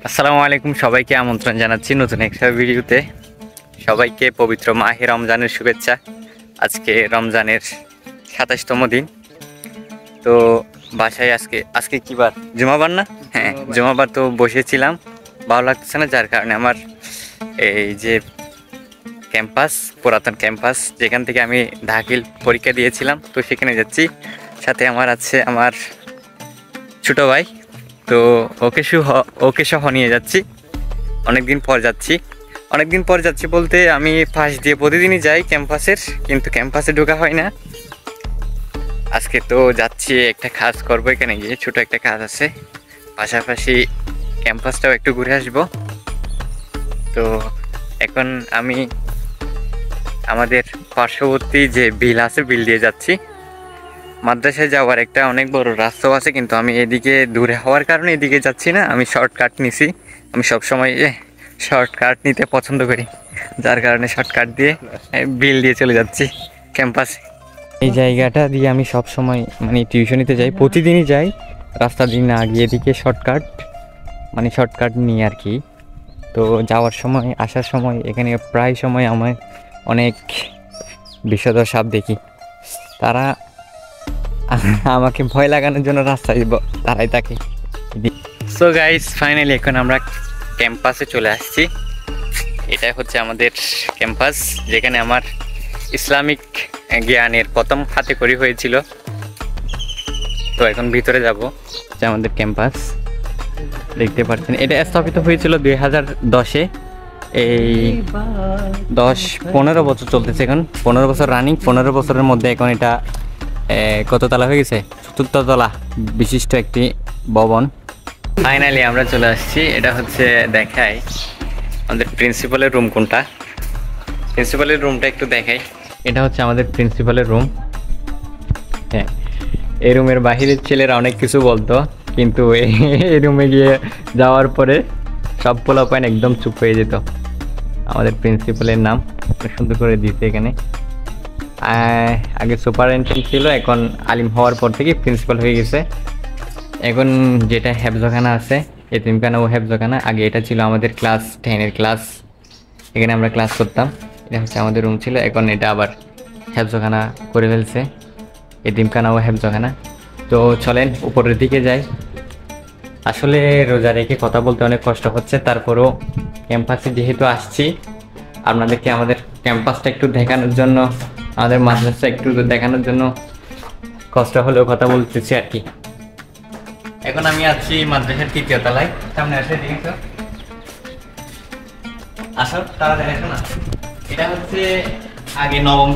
আসসালামু আলাইকুম, সবাইকে আমন্ত্রণ জানাচ্ছি নতুন একটা ভিডিওতে। সবাইকে পবিত্র মাহে রমজানের শুভেচ্ছা। আজকে রমজানের 27তম দিন। তো বাসায় আজকে কি বার? জুমাবার না? হ্যাঁ, জুমাবার। তো বসেছিলাম, ভালো লাগতেছে না, যার কারণে আমার এই যে ক্যাম্পাস, পুরাতন ক্যাম্পাস যেখান থেকে আমি দাখিল পরীক্ষা দিয়েছিলাম, তো সেখানে যাচ্ছি। সাথে আমার ছোটো ভাই, তো ওকে সহ নিয়ে যাচ্ছি। অনেকদিন পর যাচ্ছি বলতে আমি পাশ দিয়ে প্রতিদিনই যাই ক্যাম্পাসের, কিন্তু ক্যাম্পাসে ঢোকা হয় না। আজকে তো যাচ্ছি, একটা কাজ করবো এখানে গিয়ে, ছোট একটা কাজ আছে, পাশাপাশি ক্যাম্পাসটাও একটু ঘুরে আসবো। তো এখন আমি আমাদের পার্শ্ববর্তী যে বিল আছে, বিল দিয়ে যাচ্ছি। মাদ্রাসায় যাওয়ার একটা অনেক বড় রাস্তাও আছে, কিন্তু আমি এদিকে দূরে হওয়ার কারণে এদিকে যাচ্ছি না, আমি শর্টকাট নিছি। আমি সবসময় শর্টকাট নিতে পছন্দ করি, যার কারণে শর্টকাট দিয়ে বিল দিয়ে চলে যাচ্ছি ক্যাম্পাসে। এই জায়গাটা দিয়ে আমি সবসময় মানে টিউশনিতে যাই, প্রতিদিনই যাই, রাস্তা দিয়ে না গিয়ে এদিকে শর্টকাট নিই আর কি। তো যাওয়ার সময় আসার সময় এখানে প্রায় সময় আমার অনেক বিষধর সাপ দেখি। তারা আমাকে ভয় লাগানোর জন্য রাস্তায় দাঁড়ায় থাকে। সো গাইস, ফাইনালি এখন আমরা ক্যাম্পাসে চলে আসছি। এটা হচ্ছে আমাদের ক্যাম্পাস, যেখানে আমার ইসলামিক জ্ঞানের প্রথম হাতেখড়ি হয়েছিল। তো এখন ভিতরে যাব। যে আমাদের ক্যাম্পাস দেখতে পাচ্ছেন, এটা স্থাপিত হয়েছিল 2010-এ। এই 10-15 বছর চলতেছে, এখন 15 বছর রানিং। 15 বছরের মধ্যে এখন এটা কত তলা হয়ে গেছে? 4র্থ তলা বিশিষ্ট একটি ভবন। ফাইনালি আমরা চলে আসছি। এটা হচ্ছে দেখাই আমাদের প্রিন্সিপালের রুম কোনটা। প্রিন্সিপালের রুমটা একটু দেখাই। এটা হচ্ছে আমাদের প্রিন্সিপালের রুম। হ্যাঁ, এই রুমের বাহিরের ছেলেরা অনেক কিছু বলতো, কিন্তু এই রুমে গিয়ে যাওয়ার পরে সব পোলাপাইন একদম চুপ হয়ে যেত। আমাদের প্রিন্সিপালের নাম সুন্দর করে দিতে এখানে। আগে সুপারিনটেন্ডেন্ট ছিল, এখন আলিম হওয়ার পর থেকে প্রিন্সিপাল হয়ে গেছে। এখন যেটা হেফজখানা আছে, এতিমখানা ও হেফজখানা, আগে এটা ছিল আমাদের ক্লাস 10-এর ক্লাস। এখানে আমরা ক্লাস করতাম। এটা হচ্ছে আমাদের রুম ছিল, এখন এটা আবার হেফজখানা করে ফেলছে, এতিমখানা ও হেফজখানা। তো চলেন উপরের দিকে যাই। আসলে রোজা রেখে কথা বলতে অনেক কষ্ট হচ্ছে, তারপরেও ক্যাম্পাসে যেহেতু আসছি, আপনাদেরকে আমাদের ক্যাম্পাসটা একটু দেখানোর জন্য, আমাদের মাদ্রাসা একটু দেখানোর জন্য কষ্ট হলেও কথা বলতেছি আর কি। এখন আমি আছি মাদ্রাসার 3য় তলায়। সামনে আসে, দেখেছো? আসো, তাড়াতাড়ি আসো না। এটা হচ্ছে আগে নবম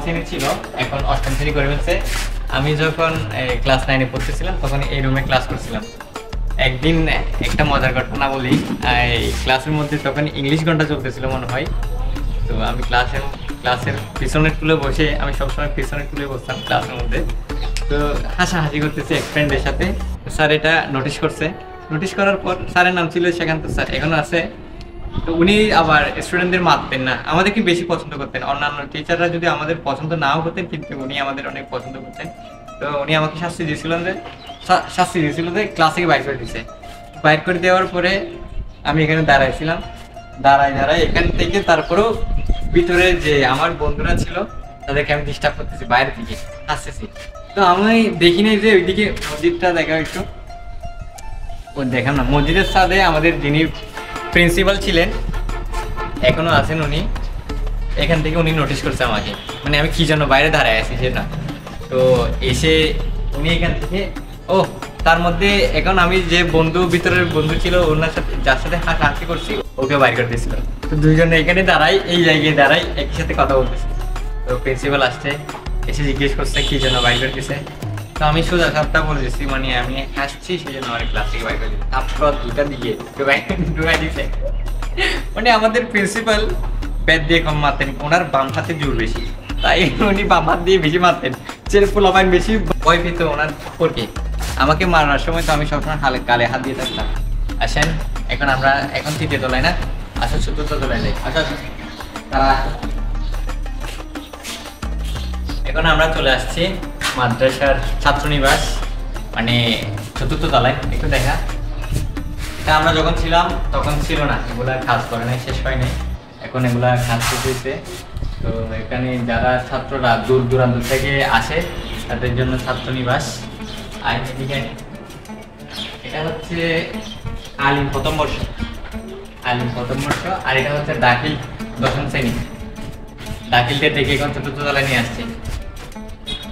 শ্রেণী ছিল, এখন 8ম শ্রেণী করে ফেলছে। আমি যখন ক্লাস 9-এ পড়তেছিলাম তখন এই রুমে ক্লাস করছিলাম। একদিন একটা মজার ঘটনা বলি। এই ক্লাসের মধ্যে তখন ইংলিশ ঘন্টা চলতেছিল মনে হয়। তো আমি ক্লাসের পিছনের টুলে বসে, আমি সবসময় পিছনের টুলে বসতাম ক্লাসের মধ্যে। তো হাসাহাসি করতেছি এক ফ্রেন্ডের সাথে। স্যার এটা নোটিশ করছে। নোটিশ করার পর স্যারের নাম ছিল সেখান্ত স্যার, এখনো আছে। তো উনি আবার স্টুডেন্টদের মারতেন না, আমাদেরকে বেশি পছন্দ করতেন। অন্যান্য টিচাররা যদি আমাদের পছন্দ নাও করতেন, কিন্তু উনি আমাদের অনেক পছন্দ করতেন। তো উনি আমাকে শাস্তি দিয়েছিলেন যে ক্লাস থেকে বাইর করে দিয়েছে। বাইর করে দেওয়ার পরে আমি এখানে দাঁড়াইছিলাম, দাঁড়াই এখান থেকে তারপরেও ভিতরে যে আমার বন্ধুরা ছিল তাদেরকে আমি ডিস্টার্ব করতেছি, বাইরের দিকে আসতেছি। তো আমি দেখি নাই যে ওইদিকে মসজিদটা দেখা, একটু ও দেখাম না। মসজিদের সাথে আমাদের যিনি প্রিন্সিপাল ছিলেন, এখনো আছেন উনি, এখান থেকে উনি নোটিশ করছে আমাকে, মানে আমি কি জন্য বাইরে দাঁড়ায় আছি সেটা। তো এসে উনি এখান থেকে, ও তার মধ্যে এখন আমি যে ভিতরের বন্ধু ছিল, ওনার সাথে যার সাথে হাঁটাহাঁটি করছি, ওকে বাইর করে দিয়েছিল। তো দুইজনে এখানে দাঁড়াই, এই জায়গায় দাঁড়াই, একই সাথে কথা বলতেছি। তো প্রিন্সিপাল আসছে, এসে জিজ্ঞেস করছে কি জন্য বাইর করে দিয়েছে। তো আমি সোজা সাপটা বলে দিচ্ছি, মানে আমি হাসছি সেই জন্য আমার ক্লাস থেকে বাইর করে দিচ্ছি। তারপর দুটা দিকে ঢুকাই দিচ্ছে। মানে আমাদের প্রিন্সিপাল ব্যাট দিয়ে কম মারতেন, ওনার বাম হাতে জোর বেশি, তাই উনি বাম হাত দিয়ে বেশি মারতেন। ছেলে পোলাপাইন বেশি ভয় পেত ওনার উপরকে। আমাকে মারার সময় তো আমি সবসময় গালে হাত দিয়ে থাকতাম। আসেন, এখন 3য় তলায় না, আসো 4র্থ তলায় যাই। আচ্ছা, তারা এখন আমরা চলে আসছি মাদ্রাসার ছাত্রনিবাস, মানে 4র্থ তলায়। একটু দেখা, তা আমরা যখন ছিলাম তখন ছিল না, এগুলা কাজ করে নাই, শেষ হয় নাই, এখন এগুলা কাজ করতেছে। তো এখানে যারা ছাত্ররা দূর দূরান্ত থেকে আসে তাদের জন্য ছাত্র নিবাস। আর এদিকে এটা হচ্ছে আলিম প্রথম বর্ষ, আর এটা হচ্ছে দাখিল 10ম শ্রেণী। দাখিলদের দেখে এখন চতুর্থ তলায় নিয়ে আসছে।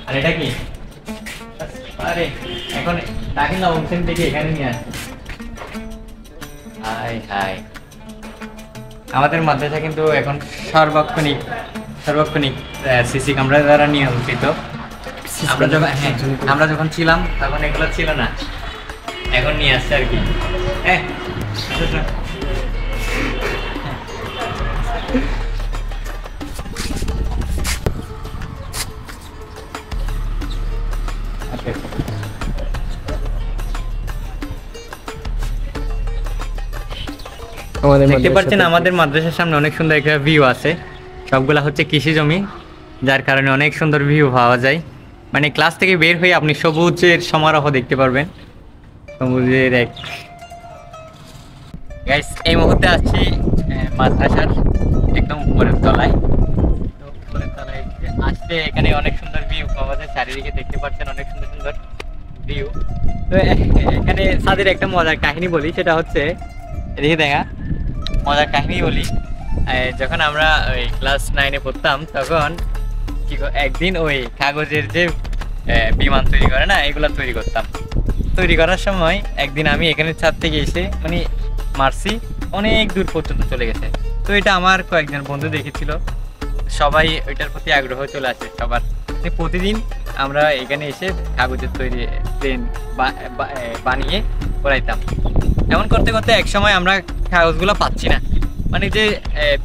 আর এটা কি, আরে এখন দাখিল 9ম শ্রেণী থেকে এখানে নিয়ে আসছে। হাই হাই, আমাদের মাদ্রাসা কিন্তু এখন সার্বক্ষণিক সিসি ক্যামেরা দ্বারা নিয়ন্ত্রিত। আমরা যখন ছিলাম তখন এগুলো ছিল না, এখন নিয়ে আসছে আর কি। হ্যাঁ দেখতে পাচ্ছেন আমাদের মাদ্রাসার সামনে অনেক সুন্দর একটা ভিউ আছে। সবগুলা হচ্ছে কৃষি জমি, যার কারণে অনেক সুন্দর ভিউ পাওয়া যায়। মানে ক্লাস থেকে বের হয়ে আপনি সবুজের সমারোহ দেখতে পারবেন, সবুজের এক। গাইস, এই মুহূর্তে আসছি মাদ্রাসার একদম উপরের তলায়। তো উপরের তলায় আসলে এখানে অনেক সুন্দর ভিউ পাওয়া যায়, চারিদিকে দেখতে পাচ্ছেন অনেক সুন্দর সুন্দর ভিউ। তো এখানে তাদের একটা মজার কাহিনী বলি, সেটা হচ্ছে এদিকে দেখা মজার কাহিনী বলি। যখন আমরা ওই ক্লাস 9-এ পড়তাম তখন একদিন ওই কাগজের যে বিমান তৈরি করে না, এগুলা তৈরি করার সময় একদিন আমি এখানে ছাদ থেকে এসে মানে মারছি, অনেক দূর পর্যন্ত চলে গেছে। তো এটা আমার কয়েকজন বন্ধু দেখেছিল, সবাই ওইটার প্রতি আগ্রহ চলে আসে সবার। প্রতিদিন আমরা এখানে এসে কাগজের তৈরি প্লেন বানিয়ে পড়াইতাম। এমন করতে করতে এক সময় আমরা কাগজগুলো পাচ্ছি না, মানে যে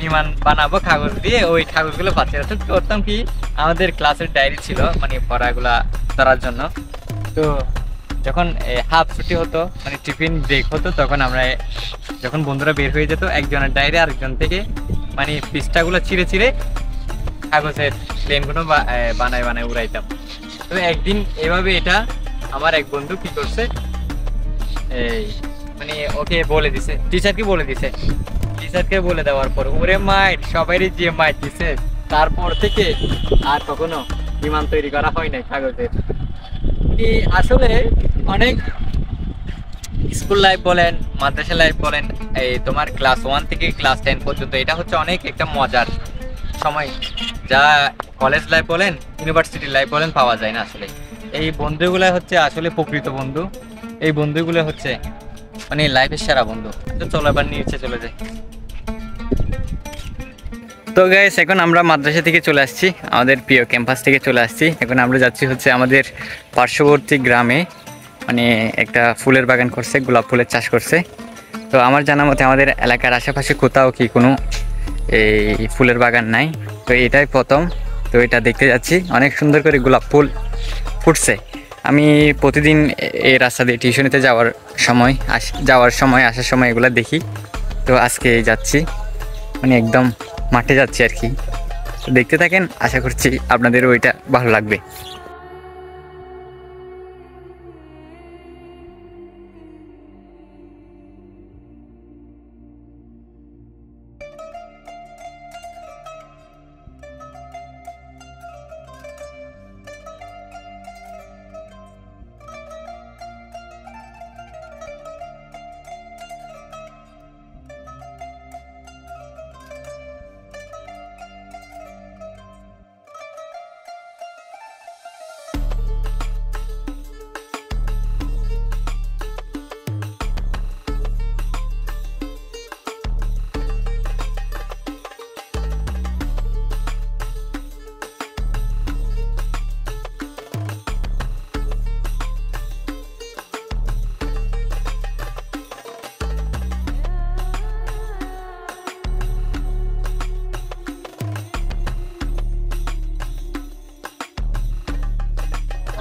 বিমান বানাবো কাগজ দিয়ে, ওই কাগজগুলো পাচ্ছি না। তো করতাম কি, আমাদের ক্লাসের ডায়েরি ছিল মানে পড়াগুলা ধরার জন্য। তো যখন হাফ ছুটি হতো, মানে টিফিন ব্রেক হতো, তখন আমরা যখন বন্ধুরা বের হয়ে যেত, একজনের ডায়েরি আরেকজন থেকে মানে পৃষ্ঠাগুলো ছিঁড়ে ছিঁড়ে কাগজের প্লেনগুলো বানায় উড়াইতাম। তো একদিন এভাবে এটা আমার এক বন্ধু কি করছে, এই মানে ওকে বলে দিছে, টিচারকে বলে দেওয়ার পর ওরে মাইট, সবাইরই যে মাইট দিছে। তারপর থেকে আর কখনো বিমান তৈরি করা হয় নাই কাগজের। আসলে অনেক স্কুল লাইফ বলেন, মাদ্রাসা লাইফ বলেন, এই তোমার ক্লাস 1 থেকে ক্লাস 10 পর্যন্ত, এটা হচ্ছে অনেক একটা মজার সময়, যা কলেজ লাইফ বলেন, ইউনিভার্সিটি লাইফ বলেন পাওয়া যায় না। আসলে এই বন্ধুগুলো হচ্ছে আসলে প্রকৃত বন্ধু, এই বন্ধুগুলো হচ্ছে মানে লাইফের সেরা বন্ধু। তো চলো এবার নিচে চলে যাই। তো গাইস, এখন আমরা মাদ্রাসা থেকে চলে আসছি, আমাদের প্রিয় ক্যাম্পাস থেকে চলে আসছি। এখন আমরা যাচ্ছি হচ্ছে আমাদের পার্শ্ববর্তী গ্রামে, মানে একটা ফুলের বাগান করছে, গোলাপ ফুলের চাষ করছে। তো আমার জানা মতে আমাদের এলাকার আশেপাশে কোথাও কি কোনো এই ফুলের বাগান নাই, তো এটাই প্রথম। তো এটা দেখতে যাচ্ছি, অনেক সুন্দর করে গোলাপ ফুল ফুটছে। আমি প্রতিদিন এই রাস্তা দিয়ে টিউশনিতে যাওয়ার সময় আসার সময় এগুলো দেখি। তো আজকে যাচ্ছি, মানে একদম মাঠে যাচ্ছি আর কি। তো দেখতে থাকেন, আশা করছি আপনাদেরও ওইটা ভালো লাগবে।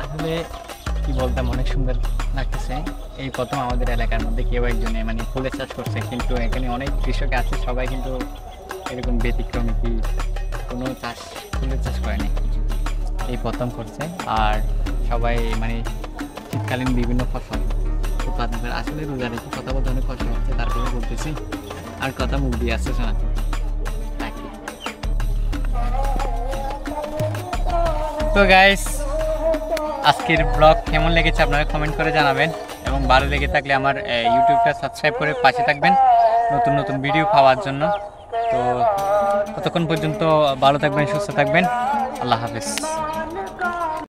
আসলে কি বলতাম, অনেক সুন্দর লাগতেছে। এই প্রথম আমাদের এলাকার মধ্যে কেউ একজনে মানে ফুলের চাষ করছে, কিন্তু এখানে অনেক কৃষক আছে, সবাই কিন্তু এরকম ব্যতিক্রমী কি কোনো ফুলের চাষ করেনি, এই প্রথম করছে। আর সবাই মানে শীতকালীন বিভিন্ন ফসল, আপনাদের আসলে রোজা রেখে কথা বলতে অনেক কষ্ট হচ্ছে, তারপরে বলতেছি আর কথা মুখ দিয়ে আসছে না। তো গাইস, আজকের ব্লগ কেমন লেগেছে আপনারা কমেন্ট করে জানাবেন, এবং ভালো লেগে থাকলে আমার ইউটিউবটা সাবস্ক্রাইব করে পাশে থাকবেন নতুন নতুন ভিডিও পাওয়ার জন্য। তো ততক্ষণ পর্যন্ত ভালো থাকবেন, সুস্থ থাকবেন, আল্লাহ হাফেজ।